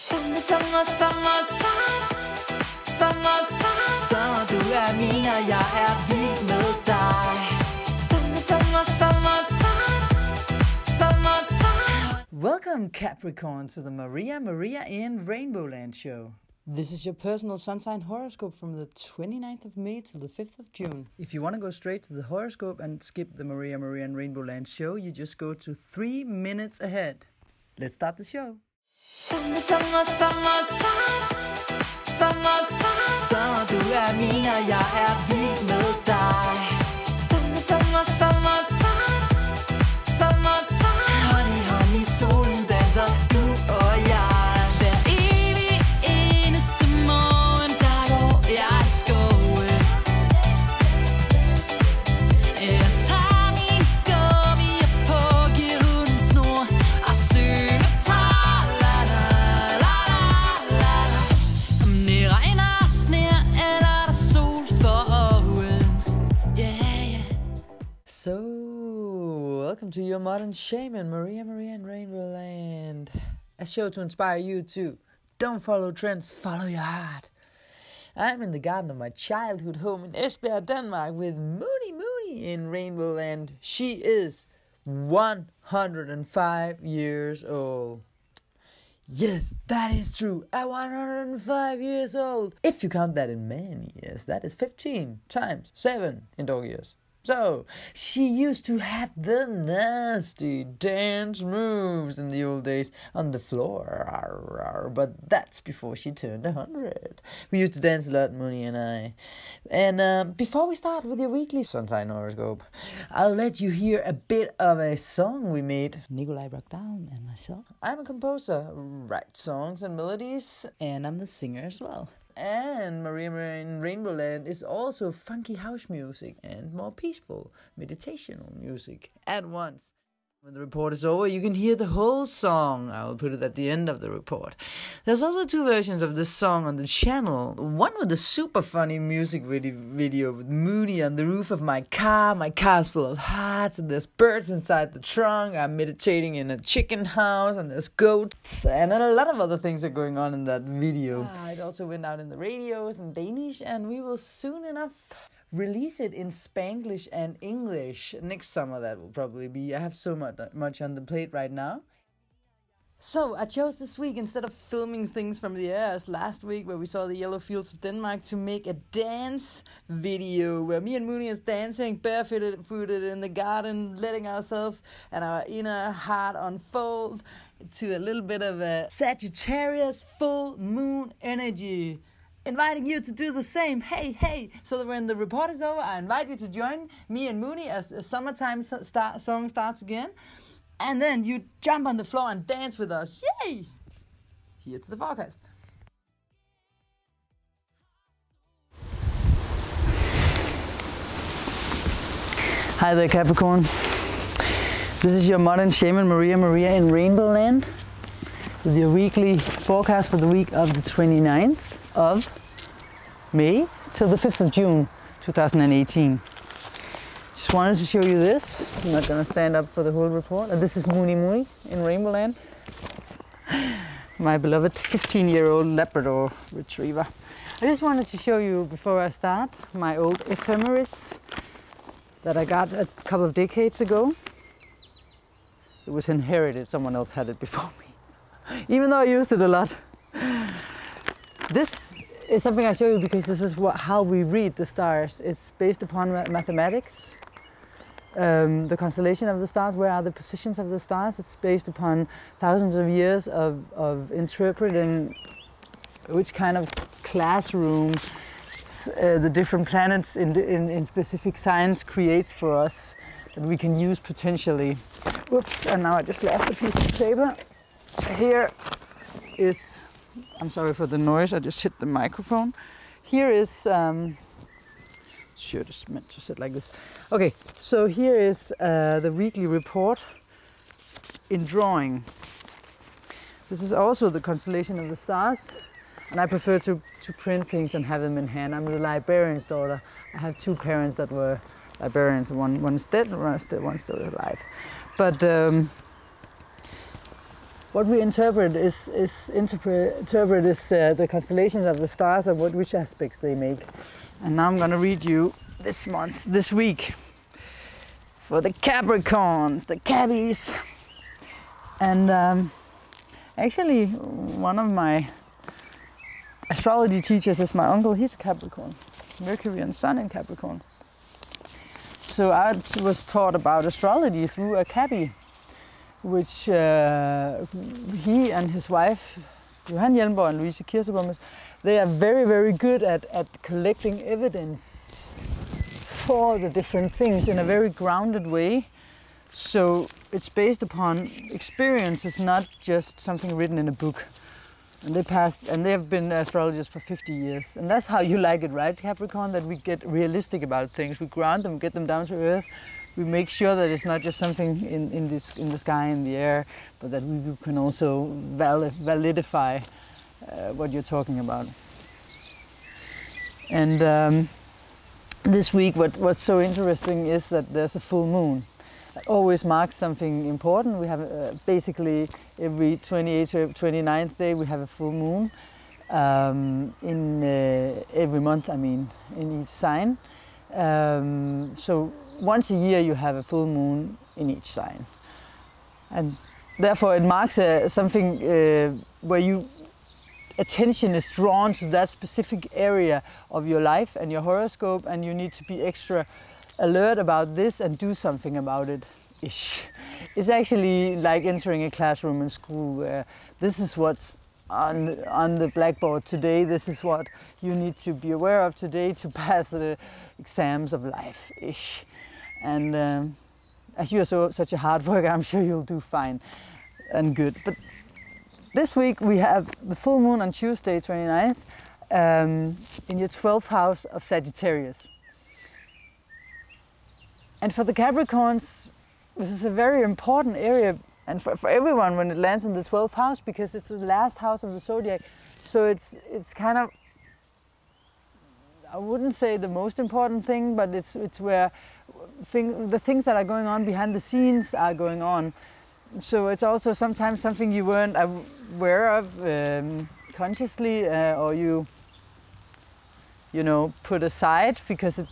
Summertime, så du min, og jeg vild med dig. Summertime. Welcome, Capricorn, to the Maria in RainbowLand show. This is your personal sun sign horoscope from the 29th of May to the 5th of June. If you want to go straight to the horoscope and skip the Maria in RainbowLand show, you just go to 3 minutes ahead. Let's start the show. Summertime, så du min, og jeg vild med dig. Summertime, honey, solen danser, du og jeg. Hver evig eneste morgen, der går jeg i skoven. Jeg tager min gummi på, giver hunden snor og synger tar, la la la la la. Om det regner, sner eller der sol for oven. Yeah, yeah. So, welcome to your modern shaman, Maria in RainbowLand. A show to inspire you to don't follow trends, follow your heart. I'm in the garden of my childhood home in Esbjerg, Denmark with Mooney in RainbowLand. She is 105 years old. Yes, that is true. At 105 years old. If you count that in man years, that is 15 times 7 in dog years. So, she used to have the nasty dance moves in the old days on the floor, but that's before she turned 100. We used to dance a lot, Mooney and I. And before we start with your weekly sun sign horoscope, I'll let you hear a bit of a song we made, Nikolai Brockdown and myself. I'm a composer, write songs and melodies, and I'm the singer as well. And Maria in RainbowLand is also funky house music and more peaceful meditational music at once. When the report is over, you can hear the whole song. I will put it at the end of the report. There's also 2 versions of this song on the channel. One with a super funny music video with Mooney on the roof of my car. My car's full of hearts and there's birds inside the trunk. I'm meditating in a chicken house and there's goats. And a lot of other things are going on in that video. It also went out in the radios in Danish, and we will soon enough release it in Spanglish and English next summer. That will probably be. I have so much on the plate right now. So I chose this week, instead of filming things from the air as last week where we saw the yellow fields of Denmark, to make a dance video where me and Mooney is dancing barefooted in the garden, letting ourselves and our inner heart unfold to a little bit of a Sagittarius full moon energy. Inviting you to do the same. Hey. So that when the report is over, I invite you to join me and Mooney as a summertime song starts again. And then you jump on the floor and dance with us. Yay! Here's the forecast. Hi there, Capricorn. This is your modern shaman, Maria in RainbowLand, with your weekly forecast for the week of the 29th of May till the 5th of June 2018. Just wanted to show you this. I'm not going to stand up for the whole report. This is Mooney in RainbowLand, my beloved 15-year-old Labrador retriever. I just wanted to show you, before I start, my old ephemeris that I got a couple of decades ago. It was inherited, someone else had it before me, even though I used it a lot. This is something I show you because this is how we read the stars. It's based upon mathematics. The constellation of the stars, where are the positions of the stars? It's based upon thousands of years of interpreting which kind of classroom the different planets in specific signs creates for us that we can use potentially. Oops, and now I just left a piece of paper. Here is, I'm sorry for the noise, I just hit the microphone. Here is, sure, just meant to sit like this. Okay, so here is the weekly report in drawing. This is also the constellation of the stars, and I prefer to print things and have them in hand. I'm the librarian's daughter. I have 2 parents that were librarians. One's dead, one's still alive. But what we interpret is the constellations of the stars and which aspects they make. And now I'm going to read you this week, for the Capricorn, the Cabbies. And actually, one of my astrology teachers is my uncle. He's a Capricorn, Mercury and Sun in Capricorn. So I was taught about astrology through a cabbie, which he and his wife, Maria Hjelmborg and Louise, they are very, very good at collecting evidence for the different things in a very grounded way. So it's based upon experience, it's not just something written in a book. And they have been astrologers for 50 years. And that's how you like it, right, Capricorn? That we get realistic about things. We ground them, get them down to earth. We make sure that it's not just something in the sky, in the air, but that we can also validify what you're talking about. And this week, what's so interesting is that there's a full moon. It always marks something important. We have basically every 28th or 29th day we have a full moon in every month, in each sign. So once a year you have a full moon in each sign. And therefore it marks something where attention is drawn to that specific area of your life and your horoscope, and you need to be extra alert about this and do something about it. It's actually like entering a classroom in school where this is what's on the blackboard today, this is what you need to be aware of today to pass the exams of life. And as you're such a hard worker, I'm sure you'll do fine and good. But this week we have the full moon on Tuesday 29th in your 12th house of Sagittarius. And for the Capricorns, this is a very important area, and for everyone when it lands in the 12th house, because it's the last house of the zodiac. So it's kind of, I wouldn't say the most important thing, but it's where the things that are going on behind the scenes are going on. So it's also sometimes something you weren't aware of consciously, or you put aside because it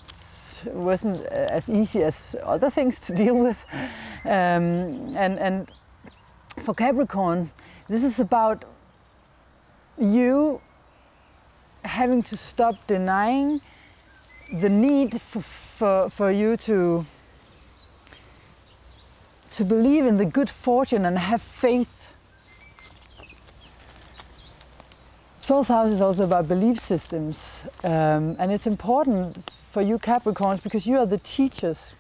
wasn't as easy as other things to deal with. And for Capricorn, this is about you having to stop denying the need for you to believe in the good fortune and have faith. 12th house is also about belief systems, and it's important for you Capricorns because you are the teachers.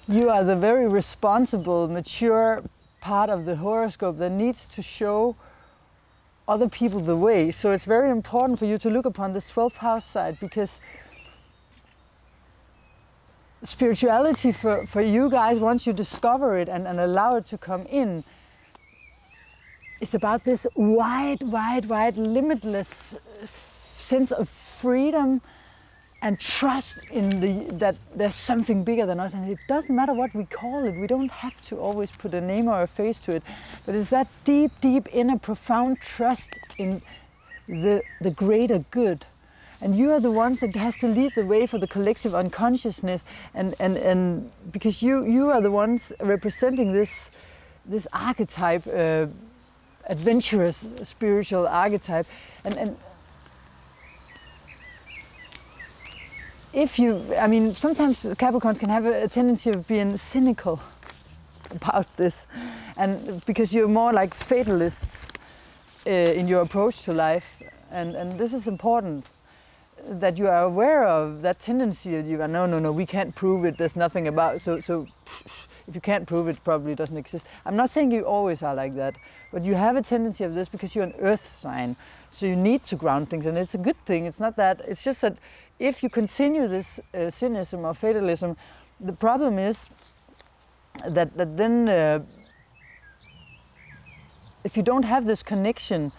You are the very responsible, mature part of the horoscope that needs to show other people the way. So it's very important for you to look upon this 12th house side, because spirituality for you guys, once you discover it and allow it to come in, it's about this wide, limitless sense of freedom and trust in that there's something bigger than us. And it doesn't matter what we call it. We don't have to always put a name or a face to it. But it's that deep inner profound trust in the greater good. And you are the ones that has to lead the way for the collective unconsciousness, and because you are the ones representing this archetype, adventurous spiritual archetype, and if you, sometimes Capricorns can have a tendency of being cynical about this, and because you're more like fatalists in your approach to life, and this is important that you are aware of that tendency that you are, no, we can't prove it, there's nothing about, so if you can't prove it, probably doesn't exist. I'm not saying you always are like that, but you have a tendency of this because you're an earth sign, so you need to ground things, and it's a good thing. It's not that, it's just that if you continue this cynicism or fatalism, the problem is that then if you don't have this connection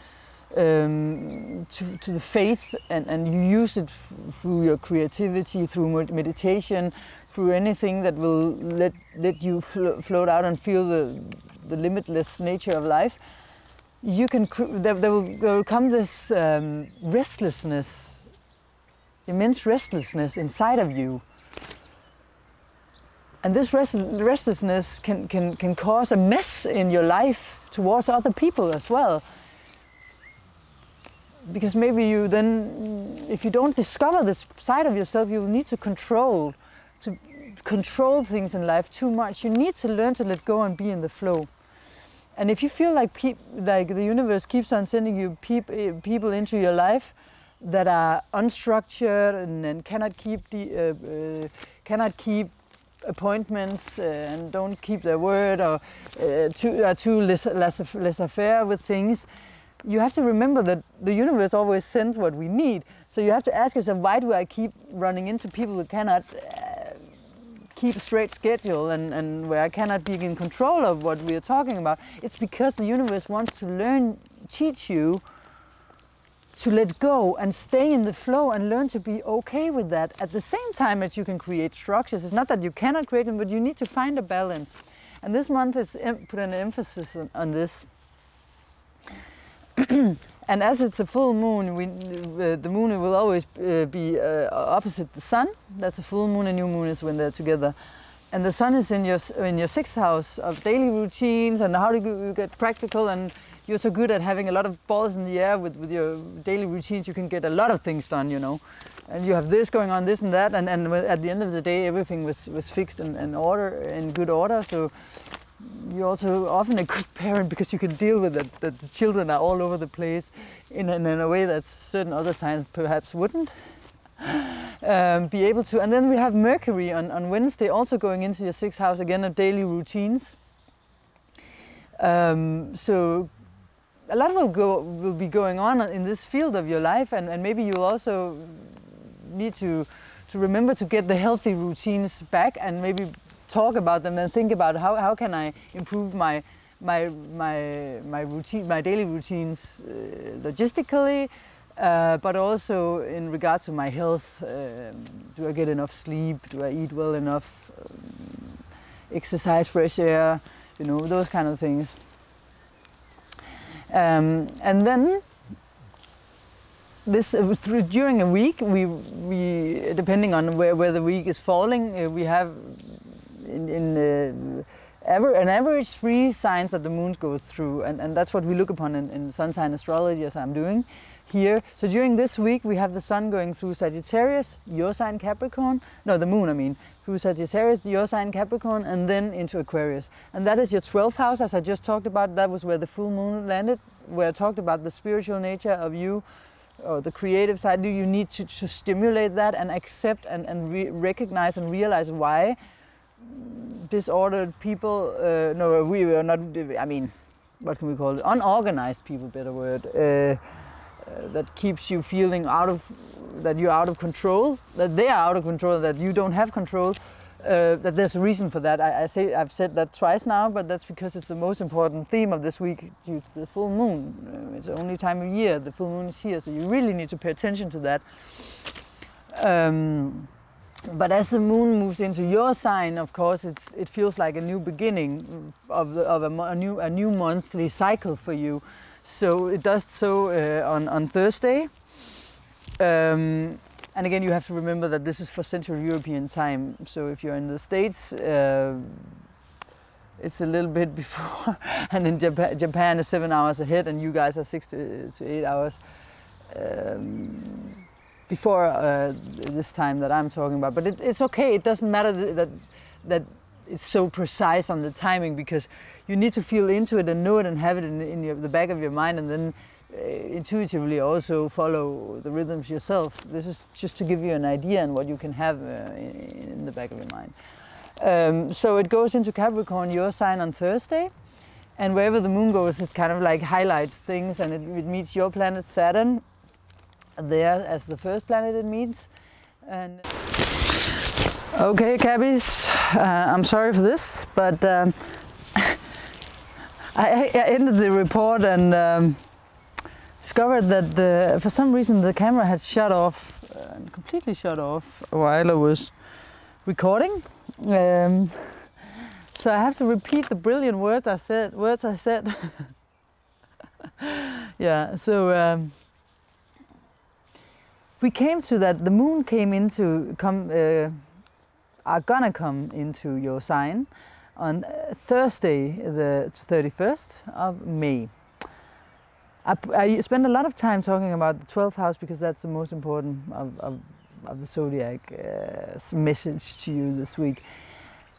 to the faith, and you use it through your creativity, through meditation, through anything that will let you float out and feel the limitless nature of life, you can there will come this restlessness, immense restlessness inside of you. And this restlessness can cause a mess in your life towards other people as well. Because maybe you then, if you don't discover this side of yourself, you will need to control things in life too much. You need to learn to let go and be in the flow. And if you feel like the universe keeps on sending you people into your life that are unstructured and cannot keep appointments and don't keep their word, or are too laissez-faire with things, you have to remember that the universe always sends what we need. So you have to ask yourself, why do I keep running into people who cannot keep a straight schedule and where I cannot be in control of what we are talking about? It's because the universe wants to teach you to let go and stay in the flow and learn to be okay with that. At the same time as you can create structures. It's not that you cannot create them, but you need to find a balance. And this month is put an emphasis on this. And as it's a full moon, the moon will always be opposite the sun. That's a full moon, and new moon is when they're together. And the sun is in your 6th house of daily routines and how do you get practical, and you're so good at having a lot of balls in the air with your daily routines, you can get a lot of things done, you know. And you have this going on, this and that, and at the end of the day, everything was fixed and in good order. So you're also often a good parent because you can deal with it, that the children are all over the place in a way that certain other signs perhaps wouldn't be able to. And then we have Mercury on Wednesday also going into your 6th house, again of daily routines. So a lot will be going on in this field of your life, and maybe you'll also need to remember to get the healthy routines back and maybe talk about them and think about how can I improve my routine, my daily routines logistically, but also in regards to my health. Do I get enough sleep? Do I eat well enough? Exercise, fresh air, you know, those kind of things. And then during a week, we depending on where the week is falling, we have an average 3 signs that the moon goes through, and that's what we look upon in sun sign astrology, as I'm doing here. So during this week we have the sun going through Sagittarius, your sign Capricorn, no, the moon I mean, through Sagittarius, your sign Capricorn, and then into Aquarius. And that is your 12th house, as I just talked about. That was where the full moon landed, where I talked about the spiritual nature of you, or the creative side. Do you need to stimulate that and accept and recognize and realize why disordered people, no, we are not, I mean, what can we call it? Unorganized people, better word, that keeps you feeling that you're out of control, that they are out of control, that you don't have control, that there's a reason for that. I've said that twice now, but that's because it's the most important theme of this week due to the full moon. It's the only time of year the full moon is here, so you really need to pay attention to that. But as the moon moves into your sign, of course, it feels like a new beginning of a new monthly cycle for you. So it does so on Thursday. And again, you have to remember that this is for Central European time. So if you're in the States, it's a little bit before, and in Japan is 7 hours ahead, and you guys are 6 to 8 hours before this time that I'm talking about. But it's okay. It doesn't matter that it's so precise on the timing, because you need to feel into it and know it and have it in the back of your mind, and then intuitively also follow the rhythms yourself. This is just to give you an idea on what you can have in the back of your mind. So it goes into Capricorn, your sign, on Thursday, and wherever the moon goes, it kind of like highlights things, and it meets your planet Saturn there as the first planet it meets. And okay, Cabbies, I'm sorry for this, but I ended the report and discovered that for some reason the camera had shut off, completely shut off, while I was recording. So I have to repeat the brilliant words I said. Yeah, so we came to that. The moon are gonna come into your sign on Thursday, the 31st of May. I spend a lot of time talking about the 12th house because that's the most important of the zodiac message to you this week.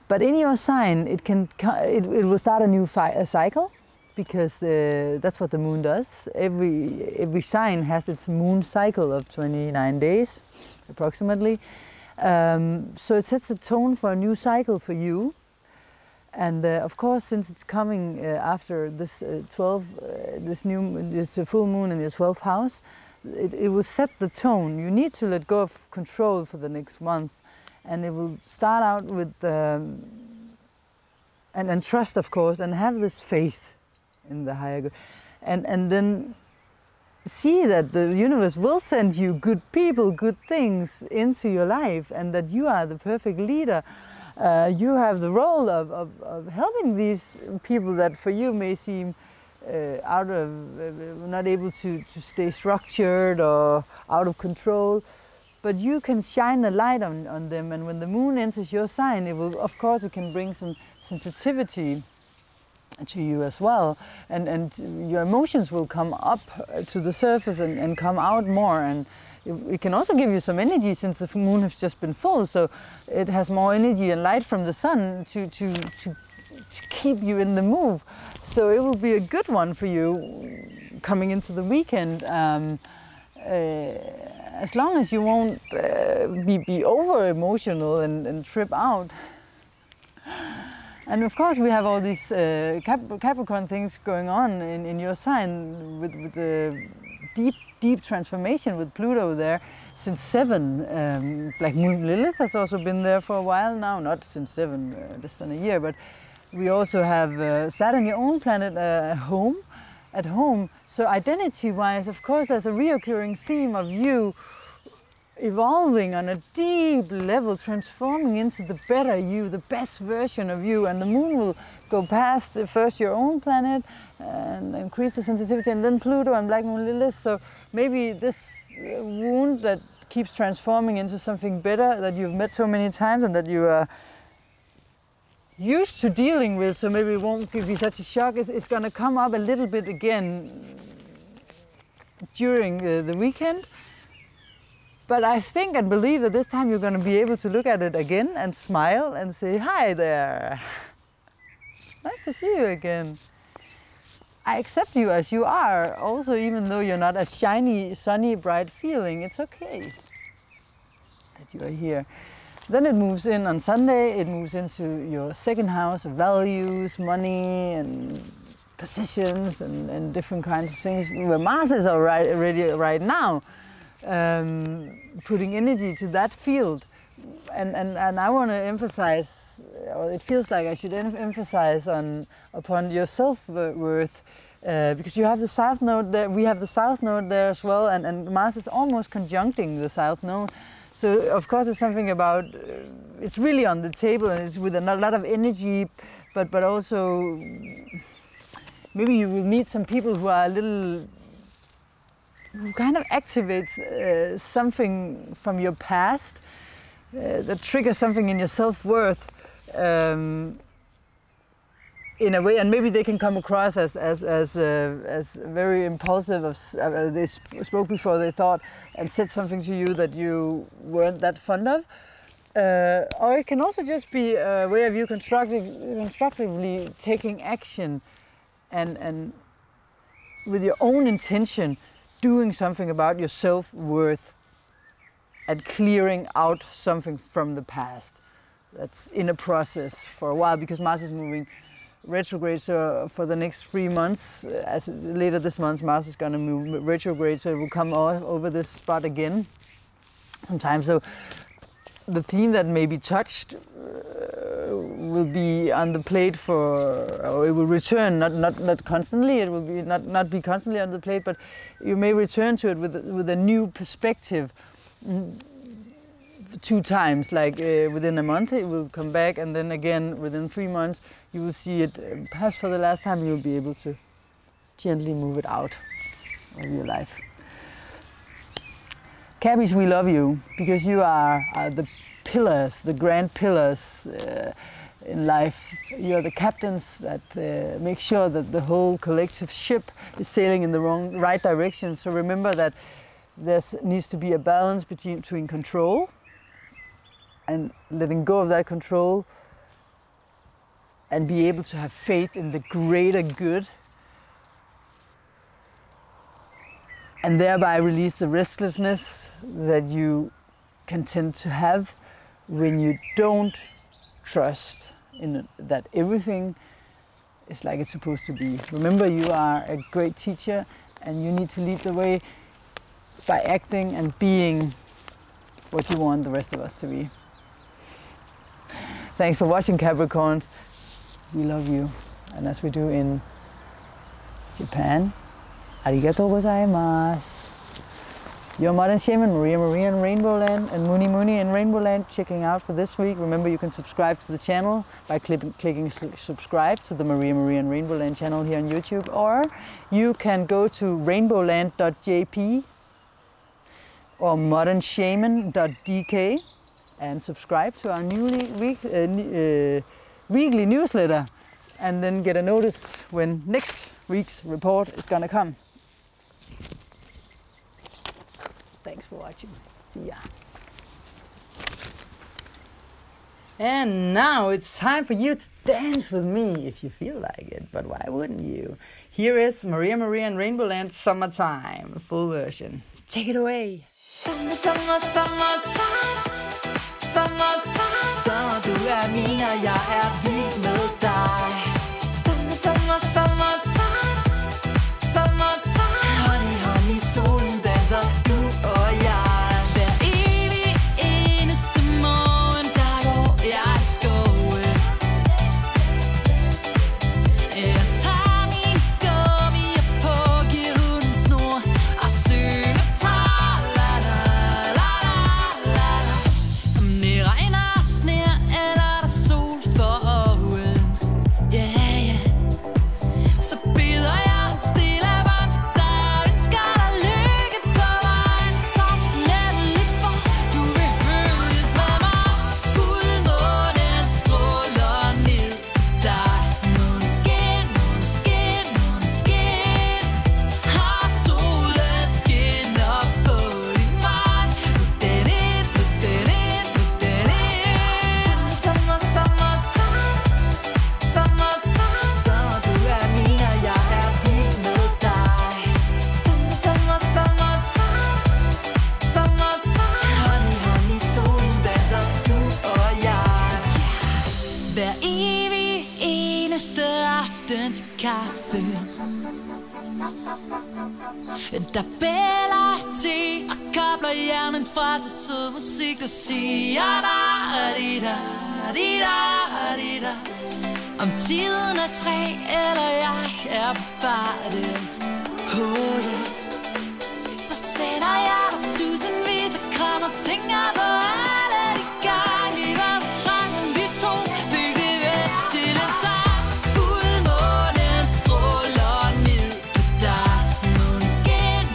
But in your sign, it will start a new cycle, because that's what the moon does. Every sign has its moon cycle of 29 days, approximately. So it sets a tone for a new cycle for you. And of course, since it's coming after this full moon in your 12th house, it will set the tone. You need to let go of control for the next month, and it will start out with and trust, of course, and have this faith in the higher good, and then see that the universe will send you good people, good things into your life, and that you are the perfect leader. You have the role of helping these people that for you may seem not able to stay structured or out of control, but you can shine a light on them. And when the moon enters your sign, it can bring some sensitivity to you as well, and your emotions will come up to the surface and come out more, and it can also give you some energy, since the moon has just been full, so it has more energy and light from the sun to keep you in the move. So it will be a good one for you coming into the weekend, as long as you won't be over emotional and trip out. And of course, we have all these Capricorn things going on in your sign with the deep transformation with Pluto there since 7. Like Lilith has also been there for a while now, not since 7, less than a year, but we also have Saturn, your own planet, at home. So identity-wise, of course, there's a reoccurring theme of you evolving on a deep level, transforming into the better you, the best version of you. And the moon will go past first your own planet and increase the sensitivity, and then Pluto and Black Moon Lilith. So maybe this wound that keeps transforming into something better that you've met so many times and that you are used to dealing with, so maybe it won't give you such a shock, is going to come up a little bit again during the weekend. But I think and believe that this time you're going to be able to look at it again and smile and say, "Hi there, nice to see you again. I accept you as you are, also even though you're not a shiny, sunny, bright feeling. It's okay that you are here." Then it moves in on Sunday, it moves into your second house of values, money and positions and different kinds of things, where Mars is already right now. Putting energy to that field, and I want to emphasize, or it feels like I should emphasize upon your self-worth, because you have the Southnote there, we have the Southnote there as well, and Mars is almost conjuncting the Southnote. So of course it's something about, it's really on the table, and it's with a lot of energy, but also maybe you will meet some people who are who kind of activates something from your past that triggers something in your self-worth in a way, and maybe they can come across as very impulsive. They spoke before they thought and said something to you that you weren't that fond of, or it can also just be a way of you constructively taking action and with your own intention doing something about your self-worth and clearing out something from the past that's in a process for a while, because Mars is moving retrograde. So for the next 3 months, later this month, Mars is going to move retrograde, so it will come over this spot again sometime. So the theme that may be touched will be on the plate or it will return, not constantly. It will be not be constantly on the plate, but you may return to it with a new perspective. 2 times, like within a month it will come back, and then again within 3 months you will see it. Perhaps for the last time you'll be able to gently move it out of your life. Cappies, we love you because you are the pillars, the grand pillars in life. You're the captains that make sure that the whole collective ship is sailing in the right direction. So remember that there needs to be a balance between control and letting go of that control, and be able to have faith in the greater good, and thereby release the restlessness that you can tend to have when you don't trust in that everything is like it's supposed to be. Remember, you are a great teacher and you need to lead the way by acting and being what you want the rest of us to be. Thanks for watching, Capricorns. We love you. And as we do in Japan, arigatou gozaimasu. Your modern shaman, Maria in RainbowLand, and Muni in RainbowLand, checking out for this week. Remember, you can subscribe to the channel by clicking subscribe to the Maria in RainbowLand channel here on YouTube, or you can go to rainbowland.jp or modernshaman.dk and subscribe to our weekly newsletter, and then get a notice when next week's report is gonna come. Thanks for watching. See ya. And now it's time for you to dance with me if you feel like it, but why wouldn't you? Here is Maria in RainbowLand Summertime, full version. Take it away. Summer, summertime. Sommer, du min, og jeg vild med dig. Summertime. Honey, solen danser, du og jeg. Hver evig eneste morgen, der går jeg i skoven. Jeg tager min gummier på, giver hunden snor og synger tar. Om det regner, sner eller der sol for øjen, yeah. Så bider jeg stille bånd for dig og ønsker dig lykke på vejen. Så nemlig for du vil følges med mig. Fuldmånen stråler ned på dig. Måneskin. Har solen skinner på din vej. Put den ind. Sommer, du min, og jeg vild med dig. Summertime. Honey, solen danser, du og jeg. Hver evig eneste aften til kaffe, der bæller te og kobler hjernen fra til sød musik, der siger da. Om tiden er 3, eller jeg er på farten, yeah. Så sender jeg dig tusindvis af kram og tænker på alle de gange vi var på trangen. Vi to fik det væk til en sang. Fuldmånen stråler ned på dig. Måneskin.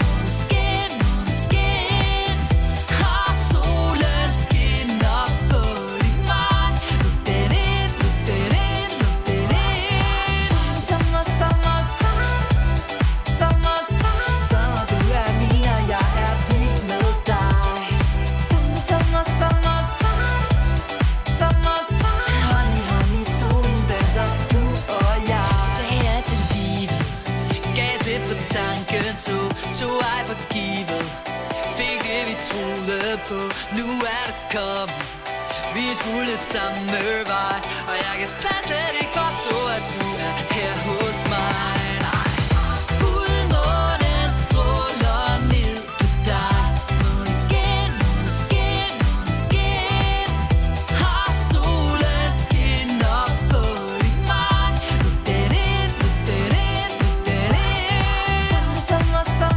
Har solen skinner på din vej. Put den ind. Sommer, du min, og jeg vild med dig. Summertime. Honey, solen danser, du og jeg. Sagde jeg til livet, gav slip på tanken, tog ej for givet. Fik det vi troede på, nu er det kommet. Vi skulle samme vej, og jeg kan slet ikke forstå, at du er her hos mig. Fuldmånen stråler ned på dig. Måneskin. Har solen skinner på din vej. Put den ind. Summertime.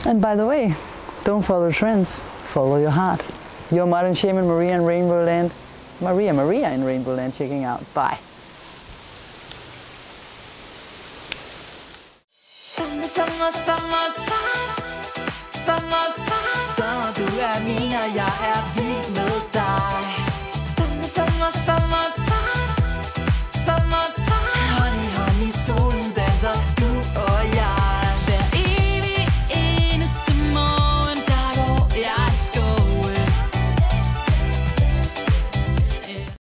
And by the way, don't follow trends, follow your heart. Your modern shaman Maria in RainbowLand. Maria in RainbowLand checking out. Bye. Summertime. Så du er min, og jeg er vild med